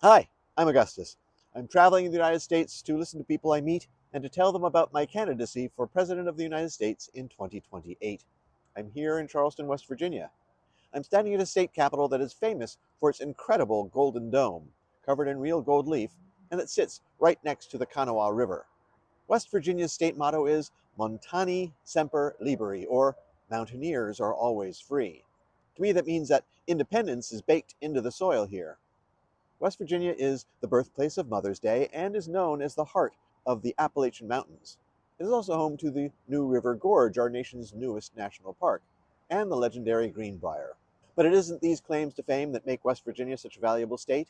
Hi, I'm Augustus. I'm traveling in the United States to listen to people I meet and to tell them about my candidacy for President of the United States in 2028. I'm here in Charleston, West Virginia. I'm standing at a state capitol that is famous for its incredible golden dome, covered in real gold leaf, and that sits right next to the Kanawha River. West Virginia's state motto is Montani Semper Liberi, or Mountaineers are always free. To me, that means that independence is baked into the soil here. West Virginia is the birthplace of Mother's Day and is known as the heart of the Appalachian Mountains. It is also home to the New River Gorge, our nation's newest national park, and the legendary Greenbrier. But it isn't these claims to fame that make West Virginia such a valuable state.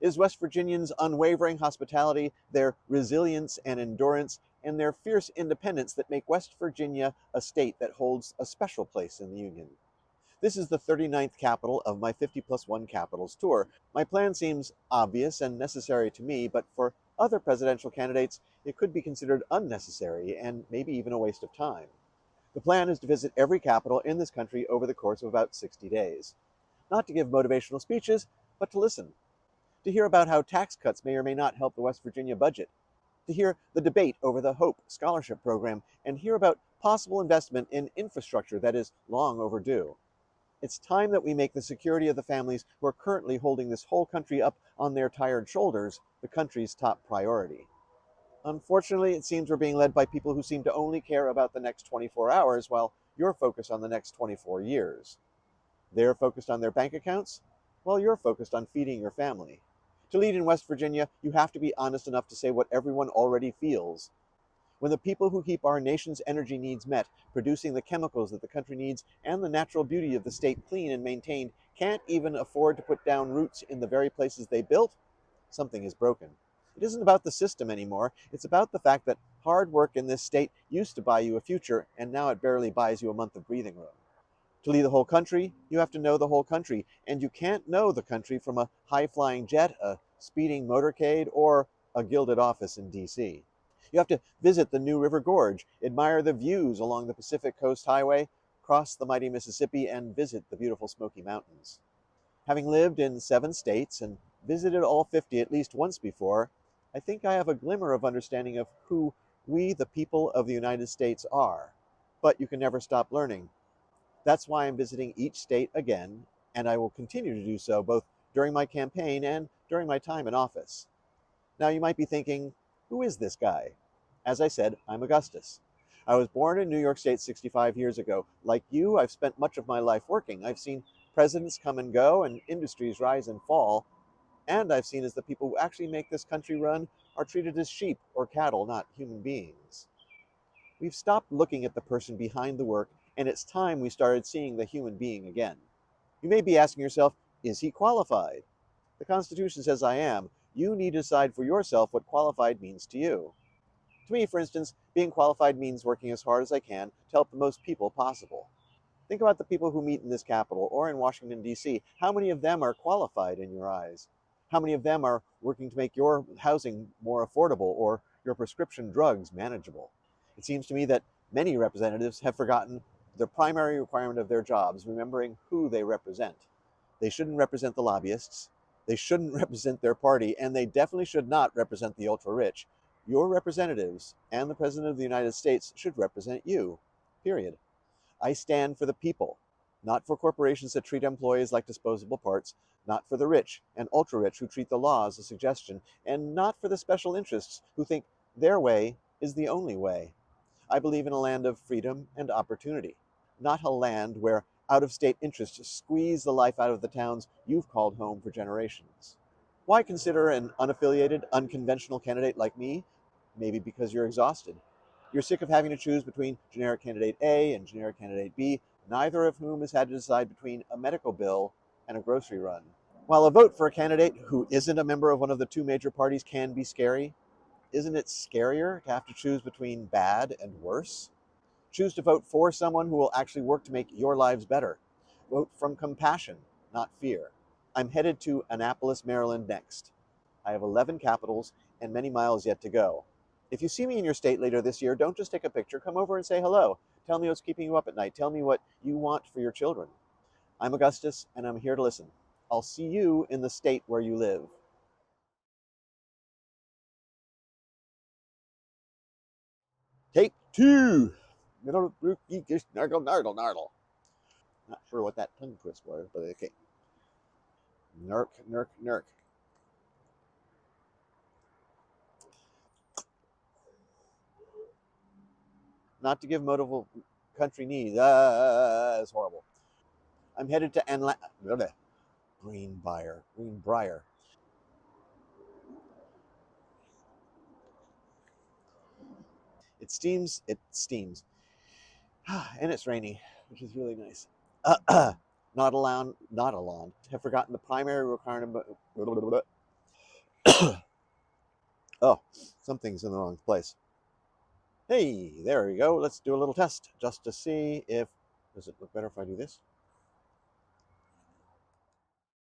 It is West Virginians' unwavering hospitality, their resilience and endurance, and their fierce independence that make West Virginia a state that holds a special place in the Union. This is the 39th capital of my 50+1 capitals tour. My plan seems obvious and necessary to me, but for other presidential candidates, it could be considered unnecessary and maybe even a waste of time. The plan is to visit every capital in this country over the course of about 60 days. Not to give motivational speeches, but to listen. To hear about how tax cuts may or may not help the West Virginia budget. To hear the debate over the HOPE scholarship program and hear about possible investment in infrastructure that is long overdue. It's time that we make the security of the families who are currently holding this whole country up on their tired shoulders the country's top priority. Unfortunately, it seems we're being led by people who seem to only care about the next 24 hours while you're focused on the next 24 years. They're focused on their bank accounts while you're focused on feeding your family. To lead in West Virginia, you have to be honest enough to say what everyone already feels. When the people who keep our nation's energy needs met, producing the chemicals that the country needs and the natural beauty of the state clean and maintained, can't even afford to put down roots in the very places they built, something is broken. It isn't about the system anymore. It's about the fact that hard work in this state used to buy you a future, and now it barely buys you a month of breathing room. To lead the whole country, you have to know the whole country, and you can't know the country from a high-flying jet, a speeding motorcade, or a gilded office in D.C. You have to visit the New River Gorge, admire the views along the Pacific Coast Highway, cross the mighty Mississippi, and visit the beautiful Smoky Mountains. Having lived in 7 states and visited all 50 at least once before, I think I have a glimmer of understanding of who we, the people of the United States, are. But you can never stop learning. That's why I'm visiting each state again, and I will continue to do so both during my campaign and during my time in office. Now you might be thinking, who is this guy? As I said, I'm Augustus. I was born in New York State 65 years ago. Like you, I've spent much of my life working. I've seen presidents come and go and industries rise and fall, and I've seen as the people who actually make this country run are treated as sheep or cattle, not human beings. We've stopped looking at the person behind the work, and it's time we started seeing the human being again. You may be asking yourself, is he qualified? The Constitution says I am. You need to decide for yourself what qualified means to you. To me, for instance, being qualified means working as hard as I can to help the most people possible. Think about the people who meet in this capital or in Washington, D.C. How many of them are qualified in your eyes? How many of them are working to make your housing more affordable or your prescription drugs manageable? It seems to me that many representatives have forgotten the primary requirement of their jobs, remembering who they represent. They shouldn't represent the lobbyists. They shouldn't represent their party, and they definitely should not represent the ultra-rich. Your representatives and the President of the United States should represent you, period. I stand for the people, not for corporations that treat employees like disposable parts, not for the rich and ultra-rich who treat the law as a suggestion, and not for the special interests who think their way is the only way. I believe in a land of freedom and opportunity, not a land where out-of-state interests squeeze the life out of the towns you've called home for generations. Why consider an unaffiliated, unconventional candidate like me? Maybe because you're exhausted. You're sick of having to choose between generic candidate A and generic candidate B, neither of whom has had to decide between a medical bill and a grocery run. While a vote for a candidate who isn't a member of one of the 2 major parties can be scary, isn't it scarier to have to choose between bad and worse? Choose to vote for someone who will actually work to make your lives better. Vote from compassion, not fear. I'm headed to Annapolis, Maryland next. I have 11 capitals and many miles yet to go. If you see me in your state later this year, don't just take a picture. Come over and say hello. Tell me what's keeping you up at night. Tell me what you want for your children. I'm Augustus, and I'm here to listen. I'll see you in the state where you live. Take two. Middle geekish nargle nardle nardle. Not sure what that tongue twist was, but okay. Nurk, nurk, nurk. Not to give motive country knees. That's horrible. I'm headed to Greenbrier. Greenbrier. It steams. It steams. And it's raining, which is really nice. Not allowed. Not allowed. Have forgotten the primary requirement. Oh, something's in the wrong place. Hey, there we go. Let's do a little test just to see if, does it look better if I do this?